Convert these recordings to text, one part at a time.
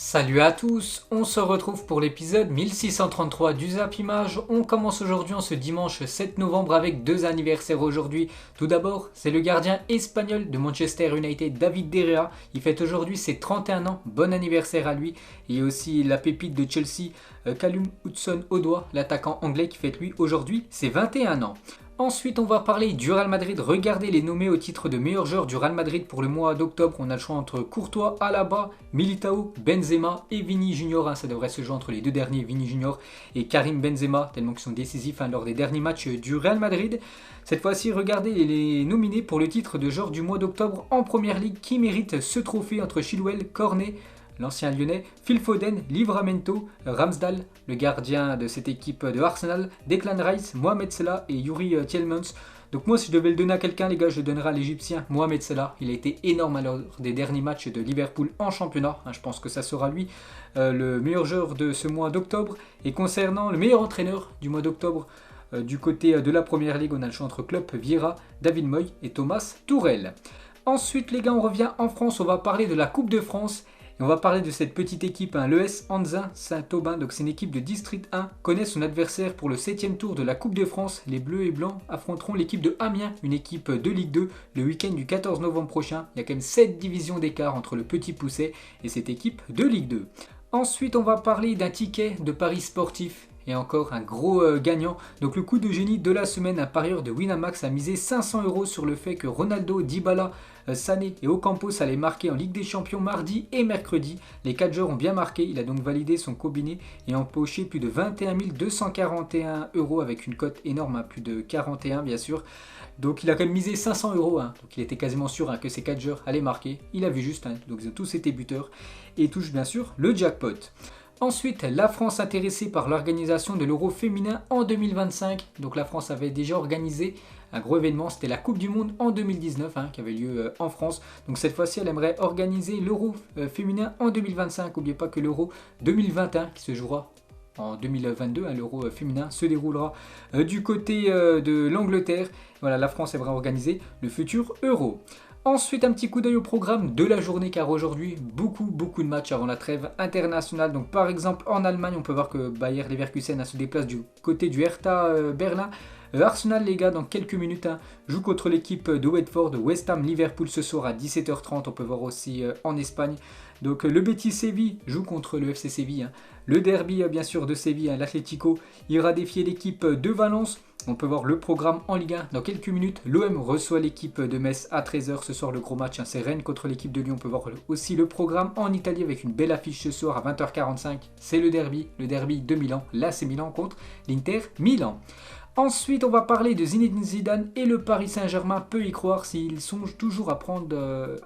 Salut à tous, on se retrouve pour l'épisode 1633 du Zap Image. On commence aujourd'hui en ce dimanche 7 novembre avec deux anniversaires aujourd'hui. Tout d'abord, c'est le gardien espagnol de Manchester United, David De Gea. Il fête aujourd'hui ses 31 ans, bon anniversaire à lui. Et aussi la pépite de Chelsea, Callum Hudson-Odoi, l'attaquant anglais qui fête lui aujourd'hui ses 21 ans. Ensuite, on va parler du Real Madrid. Regardez les nommés au titre de meilleur joueur du Real Madrid pour le mois d'octobre. On a le choix entre Courtois, Alaba, Militao, Benzema et Vini Junior. Ça devrait se jouer entre les deux derniers, Vini Junior et Karim Benzema, tellement qu'ils sont décisifs lors des derniers matchs du Real Madrid. Cette fois-ci, regardez les nominés pour le titre de joueur du mois d'octobre en Première Ligue qui mérite ce trophée entre Chilwell, Cornet, l'ancien lyonnais, Phil Foden, Livramento, Ramsdale, le gardien de cette équipe de Arsenal, Declan Rice, Mohamed Salah et Yuri Tielemans. Donc moi, si je devais le donner à quelqu'un, les gars, je le donnerais à l'Égyptien Mohamed Salah. Il a été énorme lors des derniers matchs de Liverpool en championnat. Je pense que ça sera lui le meilleur joueur de ce mois d'octobre. Et concernant le meilleur entraîneur du mois d'octobre, du côté de la Première Ligue, on a le choix entre Klopp, Vieira, David Moyes et Thomas Tuchel. Ensuite, les gars, on revient en France. On va parler de la Coupe de France. Et on va parler de cette petite équipe, l'ES Anzin Saint-Aubin, donc c'est une équipe de District 1, connaît son adversaire pour le 7e tour de la Coupe de France. Les Bleus et Blancs affronteront l'équipe de Amiens, une équipe de Ligue 2, le week-end du 14 novembre prochain. Il y a quand même 7 divisions d'écart entre le Petit Poucet et cette équipe de Ligue 2. Ensuite, on va parler d'un ticket de paris sportif. Et encore un gros gagnant. Donc le coup de génie de la semaine, un parieur de Winamax a misé 500 € sur le fait que Ronaldo, Dybala, Sané et Ocampos allaient marquer en Ligue des Champions mardi et mercredi. Les 4 joueurs ont bien marqué, il a donc validé son combiné et empoché plus de 21 241 € avec une cote énorme, plus de 41 bien sûr. Donc il a quand même misé 500 €, donc il était quasiment sûr que ces 4 joueurs allaient marquer. Il a vu juste, donc ils ont tous été buteurs et touche bien sûr le jackpot. Ensuite, la France intéressée par l'organisation de l'Euro féminin en 2025. Donc la France avait déjà organisé un gros événement, c'était la Coupe du Monde en 2019 qui avait lieu en France. Donc cette fois-ci, elle aimerait organiser l'Euro féminin en 2025. N'oubliez pas que l'Euro 2021 qui se jouera en 2022, l'Euro féminin se déroulera du côté de l'Angleterre. Voilà, la France aimerait organiser le futur Euro. Ensuite, un petit coup d'œil au programme de la journée car aujourd'hui, beaucoup de matchs avant la trêve internationale. Donc par exemple, en Allemagne, on peut voir que Bayer Leverkusen se déplace du côté du Hertha Berlin. Arsenal, les gars, dans quelques minutes, joue contre l'équipe de Watford. West Ham, Liverpool ce soir à 17h30. On peut voir aussi en Espagne. Donc le Betis Séville joue contre le FC Séville. Le derby, bien sûr, de Séville, l'Atlético, ira défier l'équipe de Valence. On peut voir le programme en Ligue 1 dans quelques minutes. L'OM reçoit l'équipe de Metz à 13h. Ce soir, le gros match, c'est Rennes contre l'équipe de Lyon. On peut voir aussi le programme en Italie avec une belle affiche ce soir à 20h45. C'est le derby de Milan. Là, c'est Milan contre l'Inter Milan. Ensuite, on va parler de Zinedine Zidane et le Paris Saint-Germain peut y croire s'il songe toujours à prendre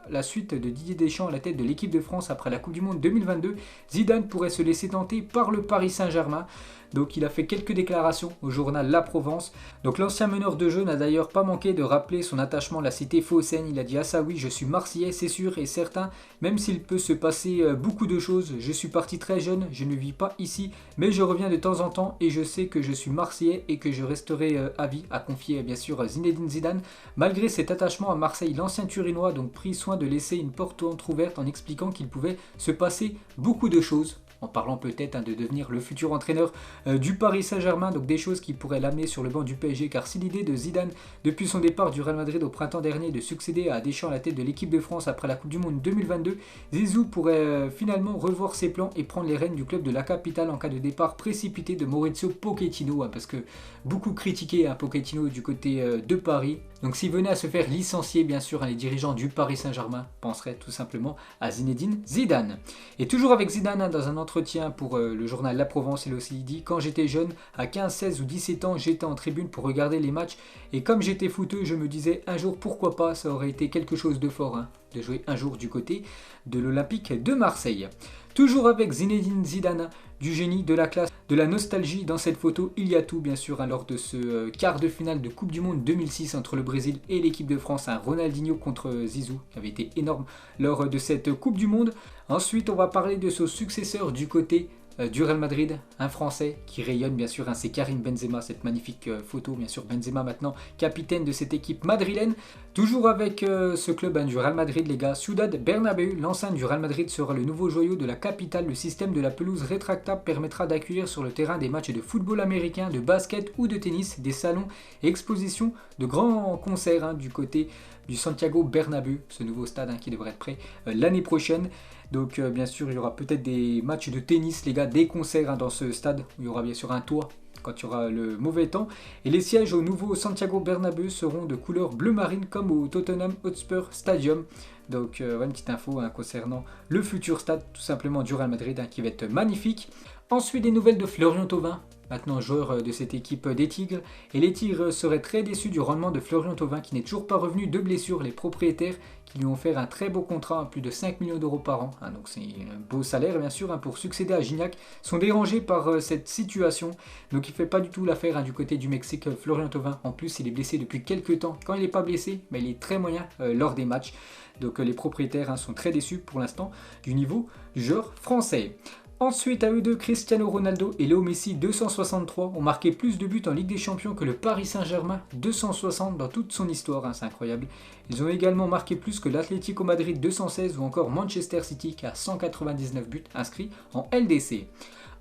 la suite de Didier Deschamps à la tête de l'équipe de France après la Coupe du Monde 2022. Zidane pourrait se laisser tenter par le Paris Saint-Germain. Donc il a fait quelques déclarations au journal La Provence. Donc l'ancien meneur de jeu n'a d'ailleurs pas manqué de rappeler son attachement à la cité phocéenne. Il a dit: ah ça oui, je suis marseillais, c'est sûr et certain, même s'il peut se passer beaucoup de choses. Je suis parti très jeune, je ne vis pas ici, mais je reviens de temps en temps et je sais que je suis marseillais et que je resterai à vie, a confié bien sûr Zinedine Zidane. Malgré cet attachement à Marseille, l'ancien Turinois a donc pris soin de laisser une porte entrouverte en expliquant qu'il pouvait se passer beaucoup de choses. En parlant peut-être de devenir le futur entraîneur du Paris Saint-Germain, donc des choses qui pourraient l'amener sur le banc du PSG, car si l'idée de Zidane, depuis son départ du Real Madrid au printemps dernier, de succéder à Deschamps à la tête de l'équipe de France après la Coupe du Monde 2022, Zizou pourrait finalement revoir ses plans et prendre les rênes du club de la capitale en cas de départ précipité de Maurizio Pochettino, parce que beaucoup critiqué Pochettino du côté de Paris. Donc s'il venait à se faire licencier, bien sûr, les dirigeants du Paris Saint-Germain penseraient tout simplement à Zinedine Zidane. Et toujours avec Zidane, dans un entretien pour le journal La Provence, il a aussi dit: quand j'étais jeune, à 15, 16 ou 17 ans, j'étais en tribune pour regarder les matchs et comme j'étais footeux, je me disais un jour pourquoi pas, ça aurait été quelque chose de fort de jouer un jour du côté de l'Olympique de Marseille. Toujours avec Zinedine Zidane, du génie, de la classe, de la nostalgie. Dans cette photo, il y a tout bien sûr lors de ce quart de finale de Coupe du Monde 2006 entre le Brésil et l'équipe de France. Ronaldinho contre Zizou qui avait été énorme lors de cette Coupe du Monde. Ensuite, on va parler de son successeur du côté du Real Madrid, un Français qui rayonne bien sûr, c'est Karim Benzema, cette magnifique photo bien sûr, Benzema maintenant capitaine de cette équipe madrilène. Toujours avec ce club du Real Madrid les gars, Ciudad Bernabéu, l'enceinte du Real Madrid sera le nouveau joyau de la capitale. Le système de la pelouse rétractable permettra d'accueillir sur le terrain des matchs de football américain, de basket ou de tennis, des salons et expositions de grands concerts du côté du Santiago Bernabéu, ce nouveau stade qui devrait être prêt l'année prochaine. Donc bien sûr il y aura peut-être des matchs de tennis les gars, des concerts dans ce stade où il y aura bien sûr un toit quand il y aura le mauvais temps. Et les sièges au nouveau Santiago Bernabéu seront de couleur bleu marine comme au Tottenham Hotspur Stadium. Donc une petite info concernant le futur stade tout simplement du Real Madrid qui va être magnifique. Ensuite des nouvelles de Florian Thauvin, maintenant joueur de cette équipe des Tigres. Et les Tigres seraient très déçus du rendement de Florian Thauvin qui n'est toujours pas revenu de blessure. Les propriétaires qui lui ont offert un très beau contrat à plus de 5 millions d'euros par an. Donc c'est un beau salaire bien sûr pour succéder à Gignac. Sont dérangés par cette situation. Donc il ne fait pas du tout l'affaire du côté du Mexique Florian Thauvin. En plus il est blessé depuis quelques temps. Quand il n'est pas blessé, mais il est très moyen lors des matchs. Donc les propriétaires sont très déçus pour l'instant du niveau du joueur français. Ensuite, à eux deux, Cristiano Ronaldo et Léo Messi, 263, ont marqué plus de buts en Ligue des Champions que le Paris Saint-Germain, 260 dans toute son histoire, c'est incroyable. Ils ont également marqué plus que l'Atlético Madrid, 216, ou encore Manchester City, qui a 199 buts inscrits en LDC.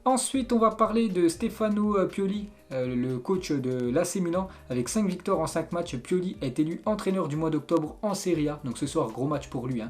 Ensuite, on va parler de Stefano Pioli, le coach de l'AC Milan. Avec 5 victoires en 5 matchs, Pioli est élu entraîneur du mois d'octobre en Serie A. Donc ce soir, gros match pour lui,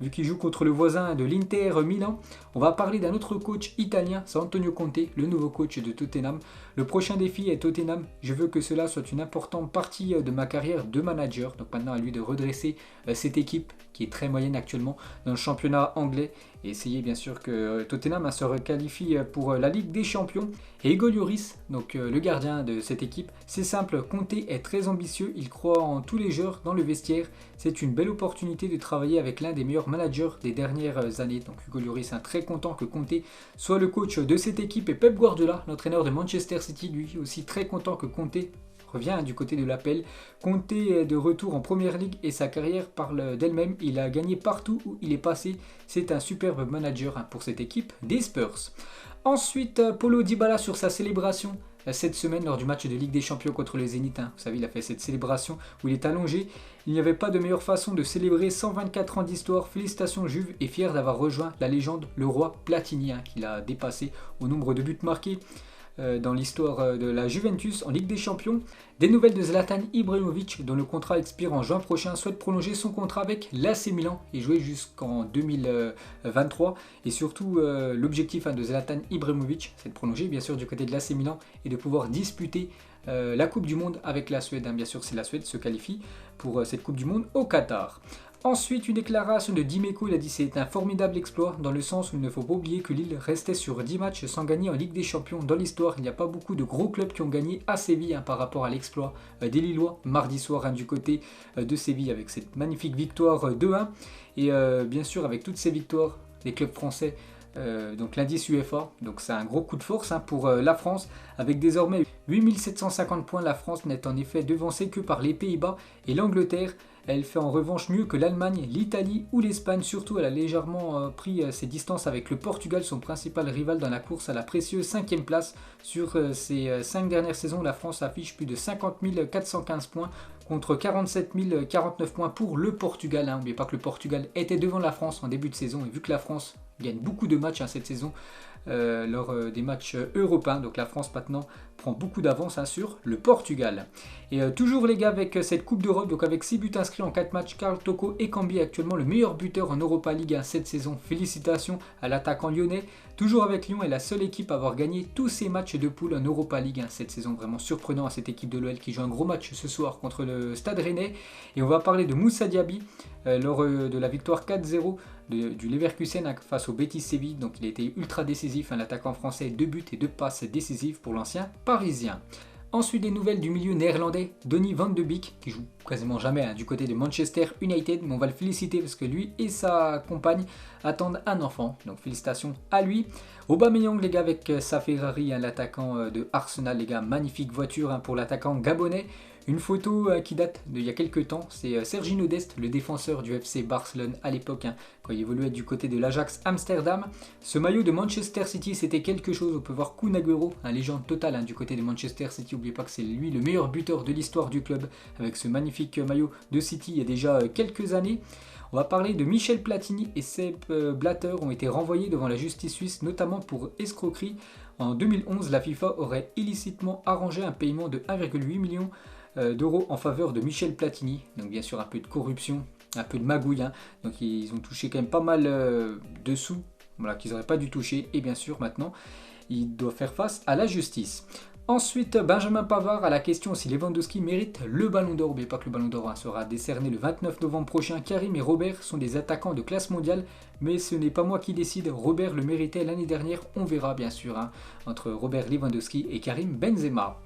vu qu'il joue contre le voisin de l'Inter Milan. On va parler d'un autre coach italien, c'est Antonio Conte, le nouveau coach de Tottenham. Le prochain défi est Tottenham. Je veux que cela soit une importante partie de ma carrière de manager. Donc maintenant, à lui de redresser cette équipe qui est très moyenne actuellement dans le championnat anglais. Et essayer bien sûr que Tottenham se requalifie pour la Ligue des Champions. Et Hugo Lloris, donc le gardien de cette équipe, c'est simple, Conte est très ambitieux, il croit en tous les joueurs dans le vestiaire. C'est une belle opportunité de travailler avec l'un des meilleurs managers des dernières années. Donc Hugo Lloris est très content que Conte soit le coach de cette équipe. Et Pep Guardiola, l'entraîneur de Manchester City, lui aussi très content que Conte revient du côté de l'appel. Conte est de retour en Première Ligue et sa carrière parle d'elle-même. Il a gagné partout où il est passé. C'est un superbe manager pour cette équipe des Spurs. Ensuite, Paulo Dybala sur sa célébration cette semaine lors du match de Ligue des Champions contre le Zénith. Vous savez, il a fait cette célébration où il est allongé. Il n'y avait pas de meilleure façon de célébrer 124 ans d'histoire. Félicitations Juve et fier d'avoir rejoint la légende, le roi Platini, qu'il a dépassé au nombre de buts marqués dans l'histoire de la Juventus en Ligue des Champions. Des nouvelles de Zlatan Ibrahimovic, dont le contrat expire en juin prochain, souhaite prolonger son contrat avec l'AC Milan et jouer jusqu'en 2023. Et surtout, l'objectif de Zlatan Ibrahimovic, c'est de prolonger bien sûr du côté de l'AC Milan et de pouvoir disputer la Coupe du Monde avec la Suède. Bien sûr, c'est la Suède qui se qualifie pour cette Coupe du Monde au Qatar. Ensuite, une déclaration de Dimeco, il a dit c'est un formidable exploit dans le sens où il ne faut pas oublier que Lille restait sur 10 matchs sans gagner en Ligue des Champions. Dans l'histoire, il n'y a pas beaucoup de gros clubs qui ont gagné à Séville par rapport à l'exploit des Lillois mardi soir du côté de Séville avec cette magnifique victoire 2-1. Et bien sûr, avec toutes ces victoires, les clubs français, donc l'indice UEFA, donc c'est un gros coup de force pour la France. Avec désormais 8750 points, la France n'est en effet devancée que par les Pays-Bas et l'Angleterre. Elle fait en revanche mieux que l'Allemagne, l'Italie ou l'Espagne. Surtout, elle a légèrement pris ses distances avec le Portugal, son principal rival dans la course à la précieuse 5e place. Sur ces 5 dernières saisons, la France affiche plus de 50 415 points contre 47 049 points pour le Portugal. N'oubliez pas que le Portugal était devant la France en début de saison. Et vu que la France gagne beaucoup de matchs cette saison, lors des matchs européens, donc la France maintenant prend beaucoup d'avance sur le Portugal. Et toujours les gars avec cette Coupe d'Europe, donc avec 6 buts inscrits en 4 matchs, Karl Toko Ekambi est actuellement le meilleur buteur en Europa League cette saison. Félicitations à l'attaquant lyonnais. Toujours avec Lyon est la seule équipe à avoir gagné tous ses matchs de poule en Europa League cette saison. Vraiment surprenant à cette équipe de l'OL qui joue un gros match ce soir contre le Stade Rennais. Et on va parler de Moussa Diaby lors de la victoire 4-0 du Leverkusen face au Betis Séville. Donc il a été ultra décisif, l'attaquant français, 2 buts et 2 passes décisives pour l'ancien parisien. Ensuite, des nouvelles du milieu néerlandais, Donny van de Beek, qui joue quasiment jamais du côté de Manchester United, mais on va le féliciter parce que lui et sa compagne attendent un enfant, donc félicitations à lui. Aubameyang les gars avec sa Ferrari, l'attaquant de Arsenal les gars, magnifique voiture pour l'attaquant gabonais. Une photo qui date d'il y a quelques temps, c'est Serginho Dest, le défenseur du FC Barcelone à l'époque, quand il évoluait du côté de l'Ajax Amsterdam. Ce maillot de Manchester City, c'était quelque chose. On peut voir Kun Agüero, un légende totale du côté de Manchester City. N'oubliez pas que c'est lui le meilleur buteur de l'histoire du club avec ce magnifique maillot de City il y a déjà quelques années. On va parler de Michel Platini et Sepp Blatter ont été renvoyés devant la justice suisse, notamment pour escroquerie. En 2011, la FIFA aurait illicitement arrangé un paiement de 1,8 million d'euros en faveur de Michel Platini. Donc bien sûr un peu de corruption, un peu de magouille. Donc ils ont touché quand même pas mal de sous, voilà, qu'ils n'auraient pas dû toucher. Et bien sûr maintenant, ils doivent faire face à la justice. Ensuite, Benjamin Pavard à la question si Lewandowski mérite le Ballon d'Or. N'oubliez pas que le Ballon d'Or sera décerné le 29 novembre prochain. Karim et Robert sont des attaquants de classe mondiale, mais ce n'est pas moi qui décide. Robert le méritait l'année dernière, on verra bien sûr, entre Robert Lewandowski et Karim Benzema.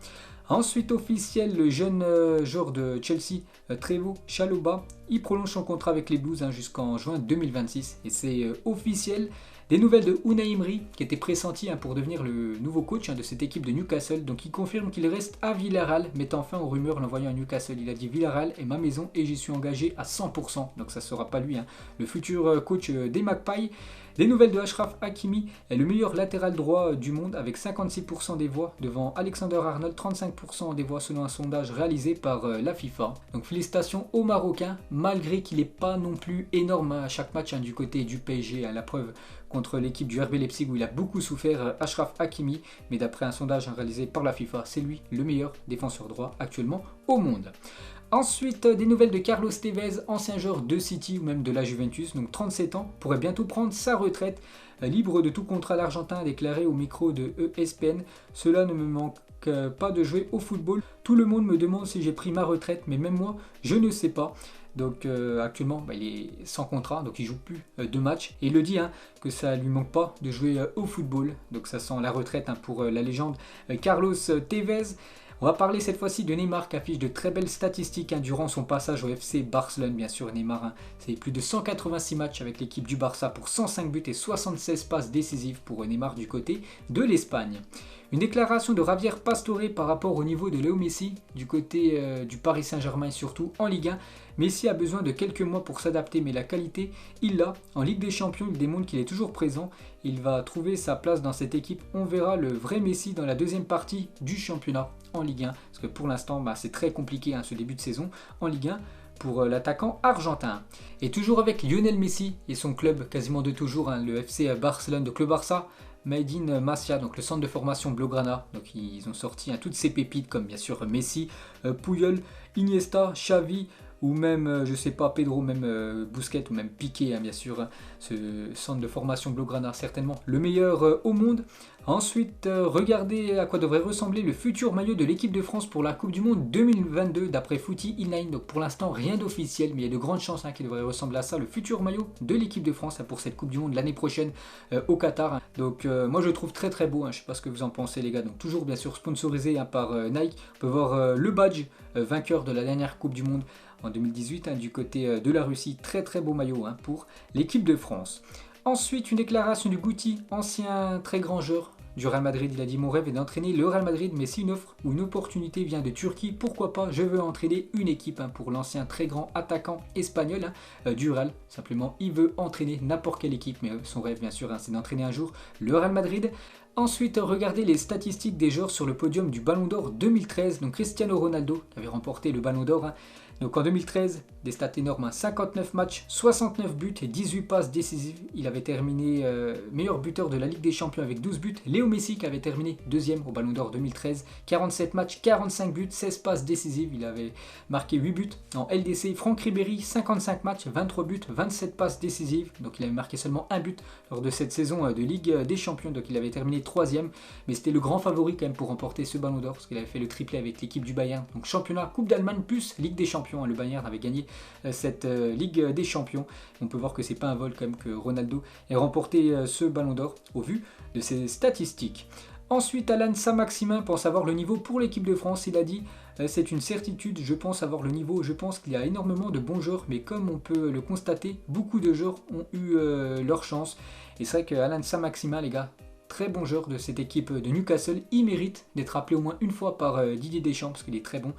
Ensuite officiel, le jeune joueur de Chelsea, Trevoh Chalobah, il prolonge son contrat avec les Blues jusqu'en juin 2026 et c'est officiel. Des nouvelles de Unai Emery qui était pressenti pour devenir le nouveau coach de cette équipe de Newcastle. Donc il confirme qu'il reste à Villarreal, mettant fin aux rumeurs l'envoyant à Newcastle. Il a dit Villarreal est ma maison et j'y suis engagé à 100%. Donc ça ne sera pas lui, le futur coach des Magpies. Des nouvelles de Achraf Hakimi est le meilleur latéral droit du monde avec 56% des voix devant Alexander Arnold, 35% des voix selon un sondage réalisé par la FIFA. Donc félicitations aux Marocains, malgré qu'il n'est pas non plus énorme à chaque match du côté du PSG, à la preuve contre l'équipe du RB Leipzig où il a beaucoup souffert, Achraf Hakimi, mais d'après un sondage réalisé par la FIFA, c'est lui le meilleur défenseur droit actuellement au monde. Ensuite, des nouvelles de Carlos Tevez, ancien joueur de City ou même de la Juventus, donc 37 ans, pourrait bientôt prendre sa retraite. Libre de tout contrat, l'Argentin a déclaré au micro de ESPN « Cela ne me manque pas de jouer au football. Tout le monde me demande si j'ai pris ma retraite, mais même moi, je ne sais pas. » Donc actuellement, il est sans contrat, donc il ne joue plus de matchs. Et il le dit que ça ne lui manque pas de jouer au football. Donc ça sent la retraite pour la légende Carlos Tevez. On va parler cette fois-ci de Neymar qui affiche de très belles statistiques durant son passage au FC Barcelone. Bien sûr, Neymar, c'est plus de 186 matchs avec l'équipe du Barça pour 105 buts et 76 passes décisives pour Neymar du côté de l'Espagne. Une déclaration de Javier Pastore par rapport au niveau de Léo Messi du côté du Paris Saint-Germain, surtout en Ligue 1. Messi a besoin de quelques mois pour s'adapter, mais la qualité, il l'a. En Ligue des Champions, il démontre qu'il est toujours présent. Il va trouver sa place dans cette équipe. On verra le vrai Messi dans la deuxième partie du championnat en Ligue 1. Parce que pour l'instant, c'est très compliqué ce début de saison en Ligue 1 pour l'attaquant argentin. Et toujours avec Lionel Messi et son club quasiment de toujours, le FC Barcelone, donc le Barça, Made in Masia, donc le centre de formation Blaugrana. Donc ils ont sorti toutes ces pépites comme bien sûr Messi, Puyol, Iniesta, Xavi, ou même, je sais pas, Pedro, même Busquets, ou même Piqué, bien sûr, ce centre de formation Blaugrana, certainement le meilleur au monde. Ensuite, regardez à quoi devrait ressembler le futur maillot de l'équipe de France pour la Coupe du Monde 2022, d'après Footy Inline. Donc pour l'instant, rien d'officiel, mais il y a de grandes chances qu'il devrait ressembler à ça, le futur maillot de l'équipe de France pour cette Coupe du Monde l'année prochaine au Qatar. Donc moi je le trouve très très beau, je sais pas ce que vous en pensez les gars. Donc toujours bien sûr sponsorisé par Nike. On peut voir le badge vainqueur de la dernière Coupe du Monde en 2018 du côté de la Russie. Très très beau maillot pour l'équipe de France. Ensuite, une déclaration du Guti, ancien très grand joueur du Real Madrid. Il a dit « Mon rêve est d'entraîner le Real Madrid, mais si une offre ou une opportunité vient de Turquie, pourquoi pas, je veux entraîner une équipe. » Pour l'ancien très grand attaquant espagnol du Real. Simplement, il veut entraîner n'importe quelle équipe, mais son rêve bien sûr, c'est d'entraîner un jour le Real Madrid. Ensuite, regardez les statistiques des joueurs sur le podium du Ballon d'Or 2013. Donc Cristiano Ronaldo qui avait remporté le Ballon d'Or. Donc en 2013, des stats énormes, 59 matchs, 69 buts et 18 passes décisives. Il avait terminé meilleur buteur de la Ligue des Champions avec 12 buts. Léo Messi qui avait terminé deuxième au Ballon d'Or 2013, 47 matchs, 45 buts, 16 passes décisives. Il avait marqué 8 buts. En LDC, Franck Ribéry, 55 matchs, 23 buts, 27 passes décisives. Donc il avait marqué seulement un but lors de cette saison de Ligue des Champions. Donc il avait terminé troisième. Mais c'était le grand favori quand même pour remporter ce Ballon d'Or parce qu'il avait fait le triplé avec l'équipe du Bayern. Donc championnat, Coupe d'Allemagne plus Ligue des Champions. Le Bayern avait gagné cette Ligue des Champions. On peut voir que c'est pas un vol quand même que Ronaldo ait remporté ce Ballon d'Or au vu de ses statistiques. Ensuite, Alan Saint-Maximin pense avoir le niveau pour l'équipe de France. Il a dit c'est une certitude, je pense avoir le niveau. Je pense qu'il y a énormément de bons joueurs, mais comme on peut le constater, beaucoup de joueurs ont eu leur chance. Et c'est vrai que Alan Saint-Maximin, les gars, très bon joueur de cette équipe de Newcastle. Il mérite d'être appelé au moins une fois par Didier Deschamps parce qu'il est très bon.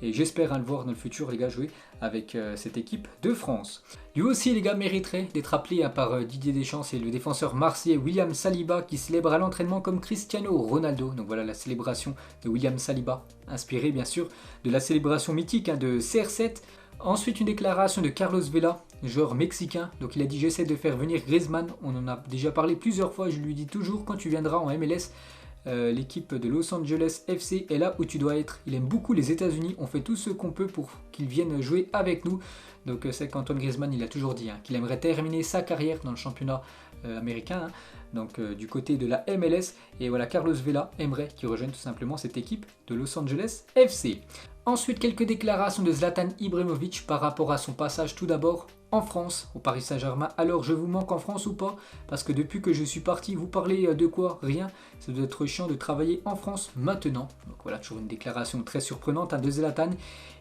Et j'espère le voir dans le futur, les gars, jouer avec cette équipe de France. Lui aussi, les gars, mériterait d'être appelé par Didier Deschamps. C'est le défenseur marseillais William Saliba qui célèbre à l'entraînement comme Cristiano Ronaldo. Donc voilà la célébration de William Saliba, inspirée bien sûr de la célébration mythique de CR7. Ensuite, une déclaration de Carlos Vela, joueur mexicain. Donc il a dit: j'essaie de faire venir Griezmann. On en a déjà parlé plusieurs fois. Je lui dis toujours: quand tu viendras en MLS, l'équipe de Los Angeles FC est là où tu dois être. Il aime beaucoup les États-Unis. On fait tout ce qu'on peut pour qu'il vienne jouer avec nous. Donc c'est qu'Antoine Griezmann, il a toujours dit qu'il aimerait terminer sa carrière dans le championnat américain. Donc du côté de la MLS. Et voilà, Carlos Vela aimerait qu'il rejoigne tout simplement cette équipe de Los Angeles FC. Ensuite, quelques déclarations de Zlatan Ibrahimovic par rapport à son passage tout d'abord en France, au Paris Saint-Germain. Alors, je vous manque en France ou pas? Parce que depuis que je suis parti, vous parlez de quoi? Rien. Ça doit être chiant de travailler en France maintenant. Donc voilà, toujours une déclaration très surprenante de Zlatan.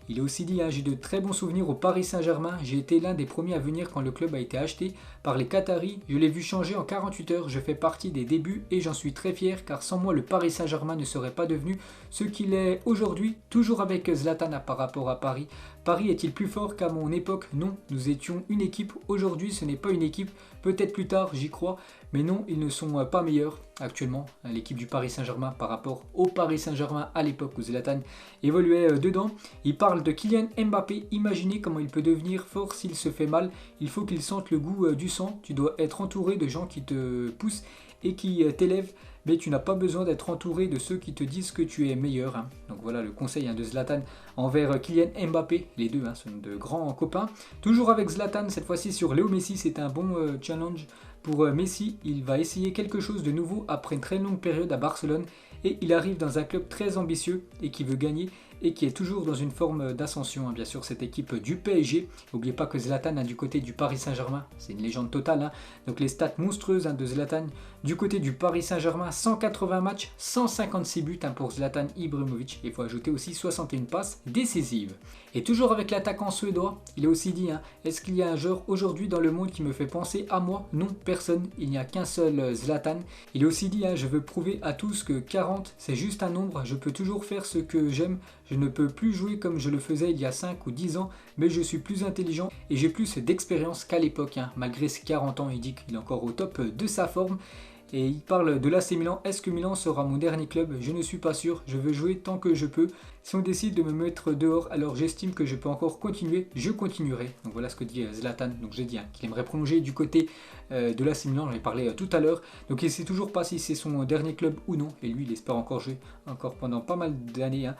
Il a aussi dit: j'ai de très bons souvenirs au Paris Saint-Germain. J'ai été l'un des premiers à venir quand le club a été acheté par les Qataris. Je l'ai vu changer en 48 heures. Je fais partie des débuts et j'en suis très fier car sans moi, le Paris Saint-Germain ne serait pas devenu ce qu'il est aujourd'hui. Toujours avec Zlatan par rapport à Paris. Paris est-il plus fort qu'à mon époque? Non, nous étions une équipe. Aujourd'hui, ce n'est pas une équipe. Peut-être plus tard, j'y crois. Mais non, ils ne sont pas meilleurs actuellement, l'équipe du Paris Saint-Germain par rapport au Paris Saint-Germain à l'époque où Zlatan évoluait dedans. Il parle de Kylian Mbappé. Imaginez comment il peut devenir fort s'il se fait mal. Il faut qu'il sente le goût du sang. Tu dois être entouré de gens qui te poussent et qui t'élèvent. Mais tu n'as pas besoin d'être entouré de ceux qui te disent que tu es meilleur. Donc voilà le conseil de Zlatan envers Kylian Mbappé. Les deux sont de grands copains. Toujours avec Zlatan, cette fois-ci sur Léo Messi, c'est un bon challenge pour Messi. Il va essayer quelque chose de nouveau après une très longue période à Barcelone. Et il arrive dans un club très ambitieux et qui veut gagner et qui est toujours dans une forme d'ascension. Bien sûr, cette équipe du PSG. N'oubliez pas que Zlatan du côté du Paris Saint-Germain, c'est une légende totale. Donc les stats monstrueuses de Zlatan du côté du Paris Saint-Germain: 180 matchs, 156 buts pour Zlatan Ibrahimovic. Il faut ajouter aussi 61 passes décisives. Et toujours avec l'attaquant suédois, il a aussi dit: est-ce qu'il y a un joueur aujourd'hui dans le monde qui me fait penser à moi? Non, personne. Il n'y a qu'un seul Zlatan. Il a aussi dit: je veux prouver à tous que 40 c'est juste un nombre. Je peux toujours faire ce que j'aime. Je ne peux plus jouer comme je le faisais il y a 5 ou 10 ans, mais je suis plus intelligent et j'ai plus d'expérience qu'à l'époque. Malgré ses 40 ans, il dit qu'il est encore au top de sa forme. Et il parle de l'AC Milan. Est-ce que Milan sera mon dernier club? Je ne suis pas sûr. Je veux jouer tant que je peux. Si on décide de me mettre dehors, alors j'estime que je peux encore continuer. Je continuerai. Donc voilà ce que dit Zlatan. Donc j'ai dit qu'il aimerait prolonger du côté de l'AC Milan. J'en ai parlé tout à l'heure. Donc il ne sait toujours pas si c'est son dernier club ou non. Et lui, il espère encore jouer encore pendant pas mal d'années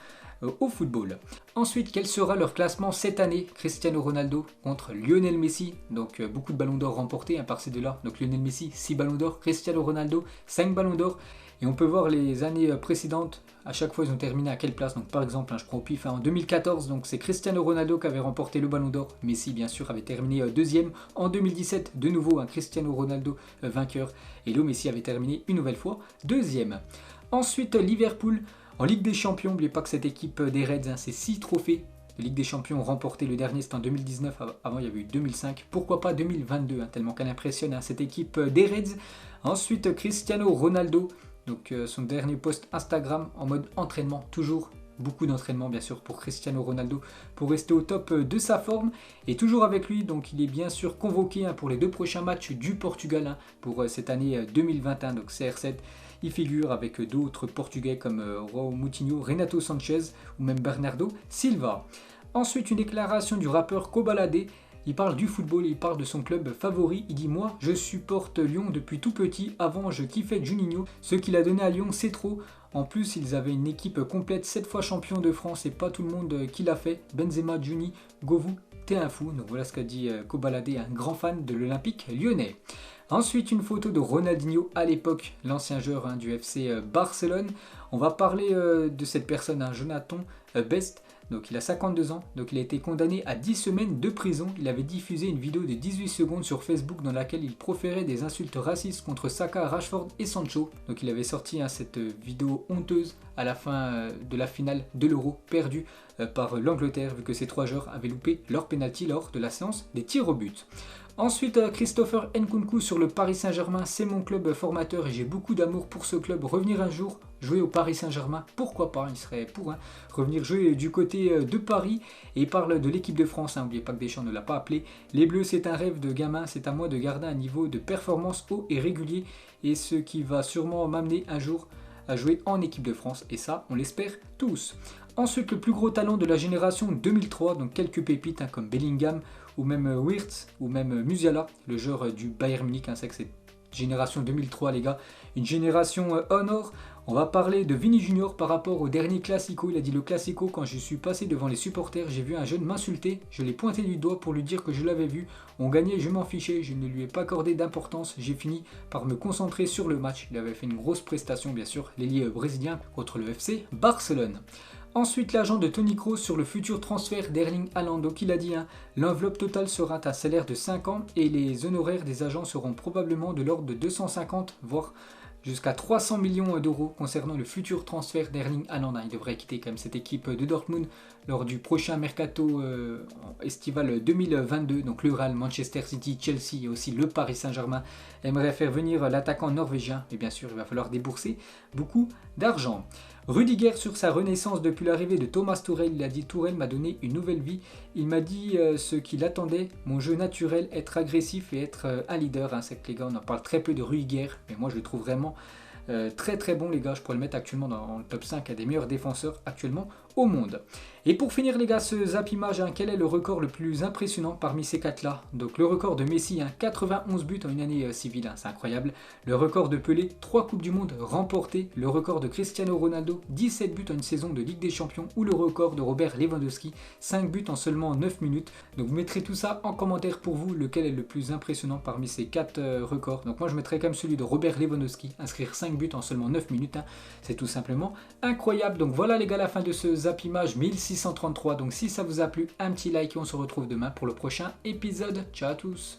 au football. Ensuite, quel sera leur classement cette année? Cristiano Ronaldo contre Lionel Messi. Donc beaucoup de ballons d'or remportés par ces deux-là. Donc Lionel Messi, 6 ballons d'or. Cristiano Ronaldo, 5 ballons d'or. Et on peut voir les années précédentes, à chaque fois ils ont terminé à quelle place. Donc par exemple, je prends au pif, en 2014, donc c'est Cristiano Ronaldo qui avait remporté le ballon d'or. Messi bien sûr avait terminé deuxième. En 2017, de nouveau Cristiano Ronaldo vainqueur. Et Léo Messi avait terminé une nouvelle fois deuxième. Ensuite Liverpool en Ligue des Champions. N'oubliez pas que cette équipe des Reds, c'est 6 trophées de Ligue des Champions remportés. Le dernier c'était en 2019, avant il y avait eu 2005. Pourquoi pas 2022, tellement qu'elle impressionne cette équipe des Reds. Ensuite Cristiano Ronaldo. Donc son dernier post Instagram en mode entraînement, toujours beaucoup d'entraînement bien sûr pour Cristiano Ronaldo pour rester au top de sa forme. Et toujours avec lui, donc il est bien sûr convoqué pour les 2 prochains matchs du Portugal pour cette année 2021. Donc CR7, il figure avec d'autres Portugais comme João Moutinho, Renato Sanchez ou même Bernardo Silva. Ensuite une déclaration du rappeur Kobalade. Il parle du football, il parle de son club favori. Il dit: moi je supporte Lyon depuis tout petit. Avant je kiffais Juninho. Ce qu'il a donné à Lyon c'est trop. En plus ils avaient une équipe complète, 7 fois champion de France et pas tout le monde qui l'a fait. Benzema, Juni, Govou, t'es un fou. Donc voilà ce qu'a dit Kobalade, un grand fan de l'Olympique lyonnais. Ensuite une photo de Ronaldinho à l'époque, l'ancien joueur du FC Barcelone. On va parler de cette personne, Jonathan Best. Donc il a 52 ans, donc il a été condamné à 10 semaines de prison. Il avait diffusé une vidéo de 18 secondes sur Facebook dans laquelle il proférait des insultes racistes contre Saka, Rashford et Sancho. Donc il avait sorti cette vidéo honteuse à la fin de la finale de l'Euro, perdue par l'Angleterre, vu que ces 3 joueurs avaient loupé leur penalty lors de la séance des tirs au but. Ensuite, Christopher Nkunku sur le Paris Saint-Germain, c'est mon club formateur et j'ai beaucoup d'amour pour ce club. Revenir un jour jouer au Paris Saint-Germain, pourquoi pas, il serait pour revenir jouer du côté de Paris. Et il parle de l'équipe de France, n'oubliez pas que Deschamps ne l'a pas appelé. Les Bleus, c'est un rêve de gamin, c'est à moi de garder un niveau de performance haut et régulier et ce qui va sûrement m'amener un jour à jouer en équipe de France et ça, on l'espère tous. Ensuite, le plus gros talent de la génération 2003, donc quelques pépites comme Bellingham ou même Wirtz ou même Musiala, le joueur du Bayern Munich, c'est que c'est génération 2003 les gars, une génération honor. On va parler de Vini Junior par rapport au dernier Classico. Il a dit le Classico, quand je suis passé devant les supporters, j'ai vu un jeune m'insulter, je l'ai pointé du doigt pour lui dire que je l'avais vu, on gagnait, je m'en fichais, je ne lui ai pas accordé d'importance, j'ai fini par me concentrer sur le match. Il avait fait une grosse prestation bien sûr, l'ailier brésilien contre le FC Barcelone. Ensuite, l'agent de Toni Kroos sur le futur transfert d'Erling Haaland. Donc il a dit, l'enveloppe totale sera un salaire de 5 ans et les honoraires des agents seront probablement de l'ordre de 250 voire jusqu'à 300 millions d'euros concernant le futur transfert d'Erling Haaland. Il devrait quitter quand même cette équipe de Dortmund lors du prochain mercato estival 2022. Donc le Real, Manchester City, Chelsea et aussi le Paris Saint-Germain aimeraient faire venir l'attaquant norvégien. Et bien sûr, il va falloir débourser beaucoup d'argent. Rudiger sur sa renaissance depuis l'arrivée de Thomas Tuchel. Il a dit: Tuchel m'a donné une nouvelle vie. Il m'a dit ce qu'il attendait, mon jeu naturel, être agressif et être un leader. C'est que les gars, on en parle très peu de Rudiger, mais moi je le trouve vraiment très très bon les gars. Je pourrais le mettre actuellement dans le top 5 des meilleurs défenseurs actuellement au monde. Et pour finir les gars, ce zap image, quel est le record le plus impressionnant parmi ces 4 là? Donc le record de Messi, 91 buts en une année civile, c'est incroyable. Le record de Pelé, 3 coupes du monde remportées. Le record de Cristiano Ronaldo, 17 buts en une saison de Ligue des Champions. Ou le record de Robert Lewandowski, 5 buts en seulement 9 minutes. Donc vous mettrez tout ça en commentaire pour vous, lequel est le plus impressionnant parmi ces 4 records. Donc moi je mettrais quand même celui de Robert Lewandowski, inscrire 5 buts en seulement 9 minutes, c'est tout simplement incroyable. Donc voilà les gars, la fin de ce zap image 1633. Donc si ça vous a plu, un petit like et on se retrouve demain pour le prochain épisode. Ciao à tous.